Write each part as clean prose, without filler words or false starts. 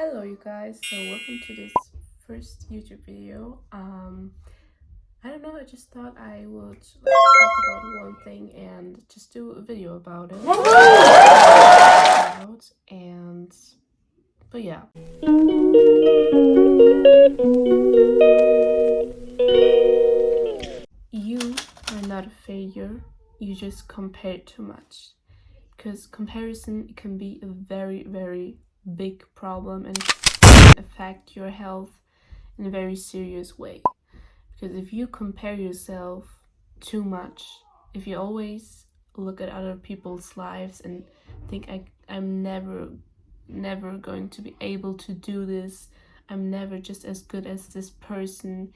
Hello you guys, so welcome to this first YouTube video. I don't know, I just thought I would talk about one thing and just do a video about it. And but yeah. You are not a failure, you just compare too much. Because comparison can be a very big problem and it can affect your health in a very serious way. Because if you compare yourself too much, if you always look at other people's lives and think I'm never going to be able to do this, I'm never just as good as this person,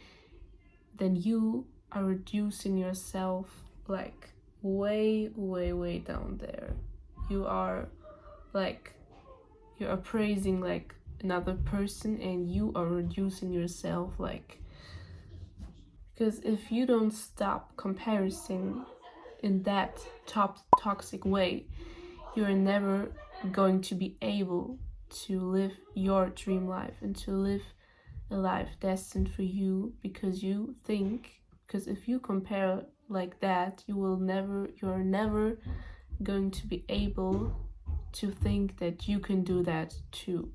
then you are reducing yourself like way down there. You are like you're appraising like another person and you are reducing yourself like, because if you don't stop comparing in that toxic way, you're never going to be able to live your dream life and to live a life destined for you, because if you compare like that, you're never going to be able to think that you can do that too.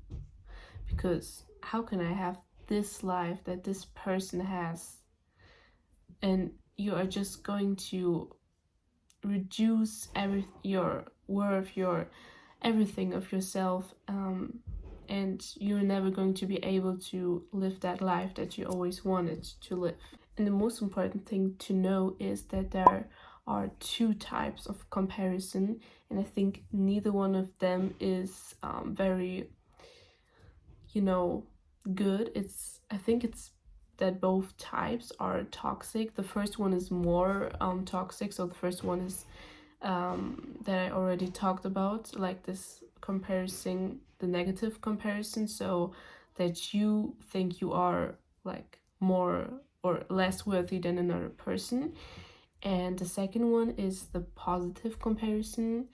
Because how can I have this life that this person has, and you are just going to reduce your worth, your everything of yourself, and you're never going to be able to live that life that you always wanted to live. And the most important thing to know is that there are two types of comparison, and I think neither one of them is very, good. I think it's that both types are toxic. The first one is more toxic. So the first one is that I already talked about, like this comparison, the negative comparison. So that you think you are like more or less worthy than another person. And the second one is the positive comparison.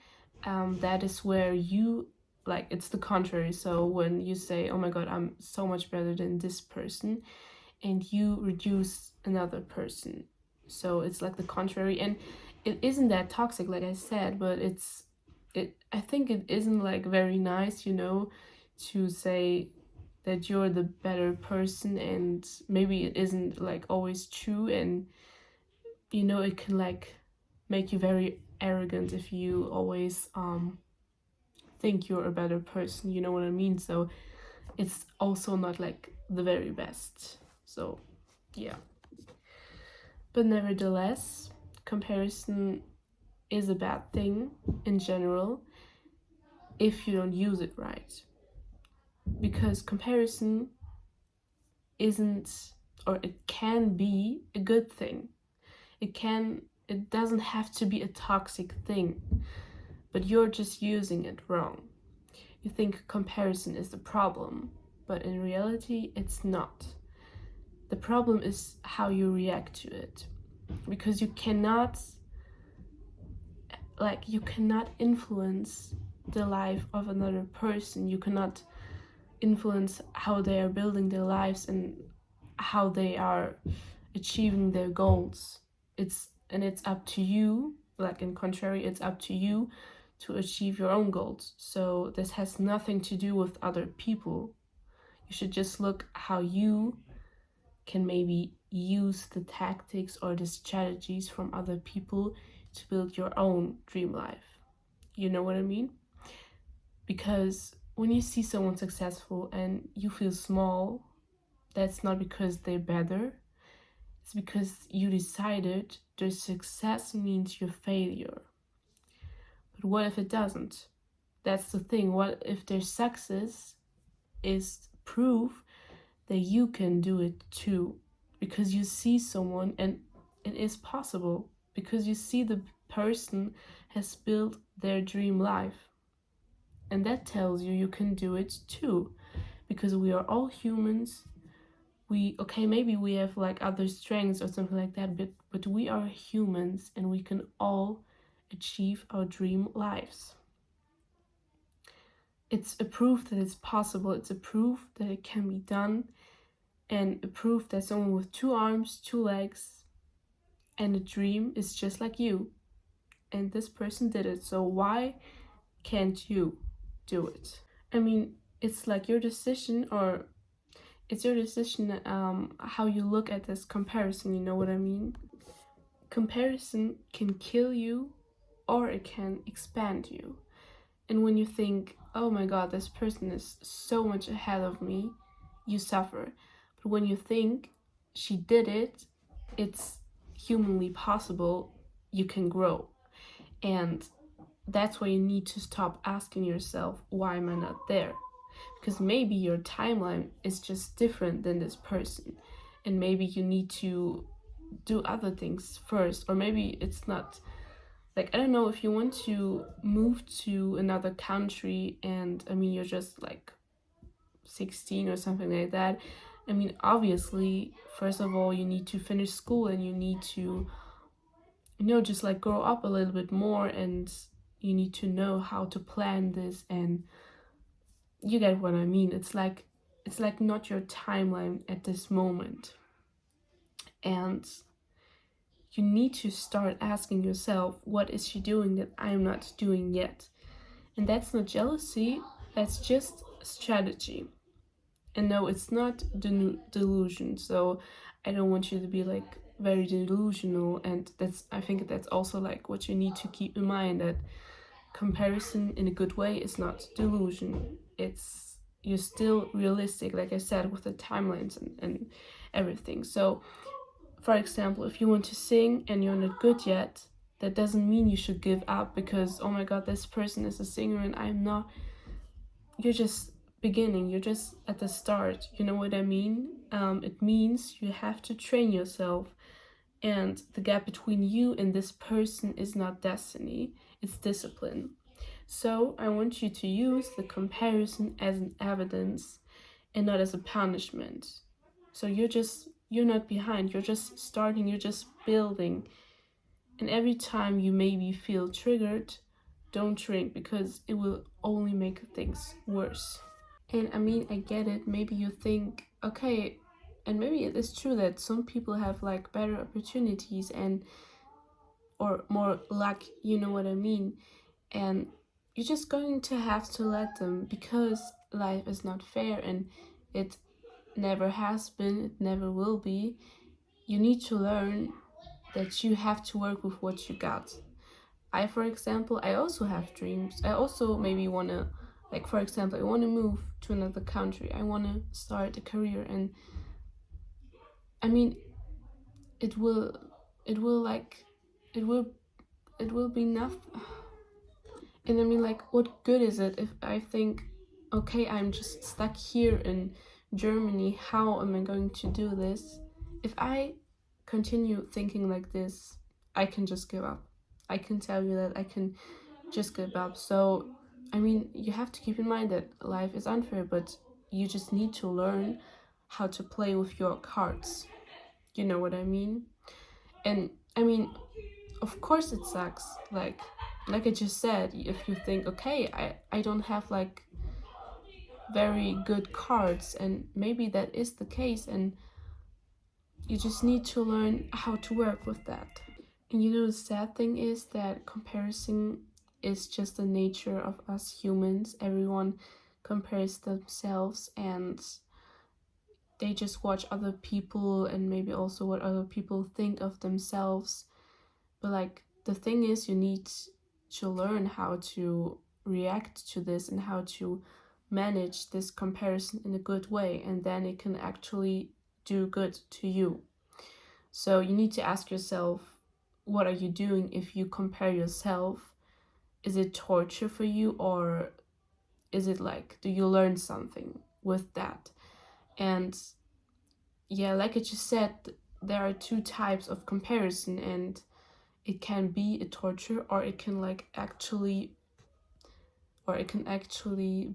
That is where you like, it's the contrary. So when you say, oh my god, I'm so much better than this person, and you reduce another person, so it's like the contrary. And it isn't that toxic, like I said, but I think it isn't like very nice, to say that you're the better person, and maybe it isn't like always true. And it can like make you very arrogant if you always think you're a better person, you know what I mean? So it's also not like the very best. So yeah. But nevertheless, comparison is a bad thing in general if you don't use it right. Because comparison isn't, or it can be a good thing. It doesn't have to be a toxic thing, but you're just using it wrong. You think comparison is the problem, but in reality, it's not. The problem is how you react to it, because you cannot influence the life of another person. You cannot influence how they are building their lives and how they are achieving their goals. It's up to you, like in contrary, it's up to you to achieve your own goals. So this has nothing to do with other people. You should just look how you can maybe use the tactics or the strategies from other people to build your own dream life. You know what I mean? Because when you see someone successful and you feel small, that's not because they're better. It's because you decided their success means your failure. But what if it doesn't? That's the thing. What if their success is proof that you can do it too? Because you see someone and it is possible. Because you see the person has built their dream life. And that tells you you can do it too. Because we are all humans. Maybe we have like other strengths or something like that, but we are humans and we can all achieve our dream lives. It's a proof that it's possible, it's a proof that it can be done, and a proof that someone with 2 arms, 2 legs, and a dream is just like you. And this person did it, so why can't you do it? I mean, it's like your decision, or it's your decision how you look at this comparison, you know what I mean? Comparison can kill you or it can expand you. And when you think, oh my god, this person is so much ahead of me, you suffer. But when you think she did it, it's humanly possible, you can grow. And that's why you need to stop asking yourself, why am I not there? Because maybe your timeline is just different than this person. And maybe you need to do other things first. Or maybe it's not, like, I don't know, if you want to move to another country and I mean you're just like 16 or something like that. I mean, obviously, first of all, you need to finish school and you need to, just like grow up a little bit more, and you need to know how to plan this, and you get what I mean. It's like not your timeline at this moment. And you need to start asking yourself, what is she doing that I'm not doing yet? And that's not jealousy, that's just strategy. And no, it's not delusion. So I don't want you to be like very delusional. And I think that's also like what you need to keep in mind, that comparison in a good way is not delusion. You're still realistic, like I said, with the timelines and everything. So, for example, if you want to sing and you're not good yet, that doesn't mean you should give up because, oh my god, this person is a singer and I'm not. You're just beginning, you're just at the start, you know what I mean? It means you have to train yourself, and the gap between you and this person is not destiny, it's discipline. So I want you to use the comparison as an evidence and not as a punishment. So you're not behind, you're just starting, you're just building. And every time you maybe feel triggered, don't shrink, because it will only make things worse. And I mean, I get it. Maybe you think, okay, and maybe it is true that some people have like better opportunities and or more luck, you know what I mean? And you're just going to have to let them, because life is not fair and it never has been, it never will be. You need to learn that you have to work with what you got. For example, I also have dreams. I also maybe want to, like, for example, I want to move to another country. I want to start a career. And I mean, it will, it will like, it will, it will be enough. And I mean, like, what good is it if I think, okay, I'm just stuck here in Germany. How am I going to do this? If I continue thinking like this, I can just give up. I can tell you that I can just give up. So, I mean, you have to keep in mind that life is unfair, but you just need to learn how to play with your cards. You know what I mean? And I mean, of course it sucks. Like I just said, if you think, okay, I don't have like very good cards, and maybe that is the case, and you just need to learn how to work with that. And the sad thing is that comparison is just the nature of us humans. Everyone compares themselves, and they just watch other people and maybe also what other people think of themselves. But like, the thing is, you need to learn how to react to this and how to manage this comparison in a good way, and then it can actually do good to you. So you need to ask yourself, what are you doing if you compare yourself? Is it torture for you, or is it like, do you learn something with that? And yeah, like I just said, there are two types of comparison, and it can be a torture, or it can actually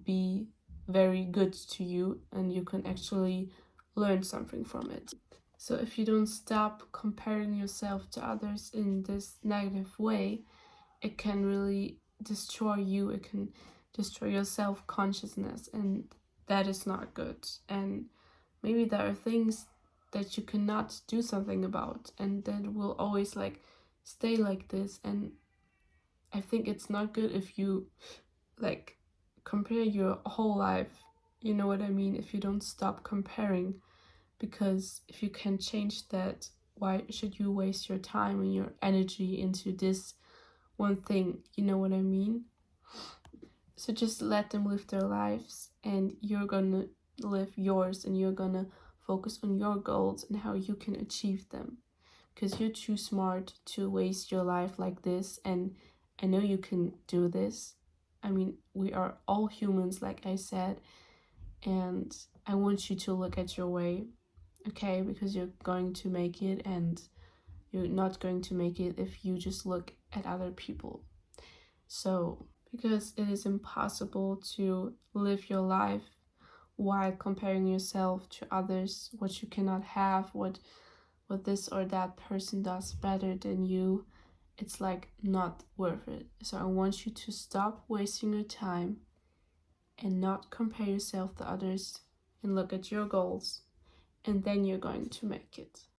be very good to you, and you can actually learn something from it. So if you don't stop comparing yourself to others in this negative way, it can really destroy you. It can destroy your self-consciousness, and that is not good. And maybe there are things that you cannot do something about, and that will always like stay like this. And I think it's not good if you like compare your whole life, you know what I mean, if you don't stop comparing. Because if you can change that, why should you waste your time and your energy into this one thing, you know what I mean? So just let them live their lives, and you're gonna live yours, and you're gonna focus on your goals and how you can achieve them. Because you're too smart to waste your life like this, and I know you can do this. I mean, we are all humans, like I said, and I want you to look at your way, okay? Because you're going to make it, and you're not going to make it if you just look at other people. So, because it is impossible to live your life while comparing yourself to others, what you cannot have, what this or that person does better than you, it's like not worth it. So I want you to stop wasting your time and not compare yourself to others, and look at your goals, and then you're going to make it.